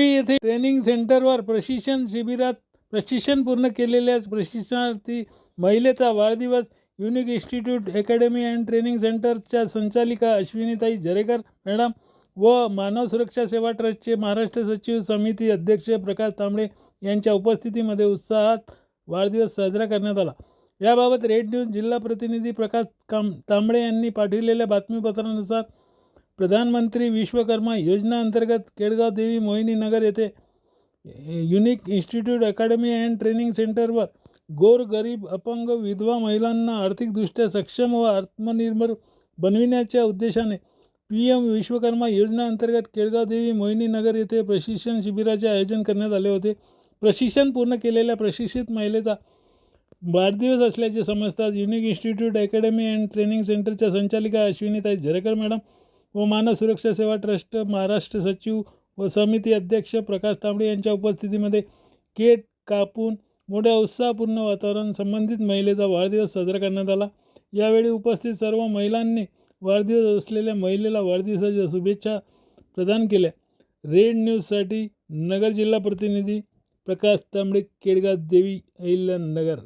शिर्डी येथे ट्रेनिंग सेंटरवर प्रशिक्षण शिबिरात प्रशिक्षण पूर्ण केलेल्या प्रशिक्षणार्थी महिलेचा वाढदिवस unique institute academy and training सेंटरच्या संचालिका अश्विनीताई जरेकर मॅडम व मानव सुरक्षा सेवा ट्रस्टचे महाराष्ट्र सचिव समिती अध्यक्ष प्रकाश तांबळे यांच्या उपस्थितीमध्ये उत्साहात वाढदिवस साजरा करण्यात आला। याबाबत रेड न्यूज जिल्हा प्रतिनिधी प्रकाश तांबळे यांनी पाठविलेल्या बातमीपत्रानुसार प्रधानमंत्री विश्वकर्मा योजना अंतर्गत केडगाव देवी मोहिनी नगर येथे unique institute academy and training सेंटरवर गोरगरीब अपंग विधवा महिलांना आर्थिकदृष्ट्या सक्षम व आत्मनिर्भर बनविण्याच्या उद्देशाने PM विश्वकर्मा योजना अंतर्गत केडगाव देवी मोहिनी नगर येथे प्रशिक्षण शिबिराचे आयोजन करण्यात आले होते। प्रशिक्षण पूर्ण केलेल्या प्रशिक्षित महिलेचा वाढदिवस असल्याचे समजताच unique institute academy and training सेंटरच्या संचालिका अश्विनीताई जरेकर मॅडम व मानव सुरक्षा सेवा ट्रस्ट महाराष्ट्र सचिव व समिती अध्यक्ष प्रकाश तांबळे यांच्या उपस्थितीमध्ये केक कापून मोठ्या उत्साहपूर्ण वातावरण संबंधित महिलेचा वाढदिवस साजरा करण्यात आला। यावेळी उपस्थित सर्व महिलांनी वाढदिवस असलेल्या महिलेला वाढदिवसाच्या शुभेच्छा प्रदान केल्या। रेड न्यूजसाठी नगर जिल्हा प्रतिनिधी प्रकाश तांबळे, केडगाव देवी अहिल्यानगर।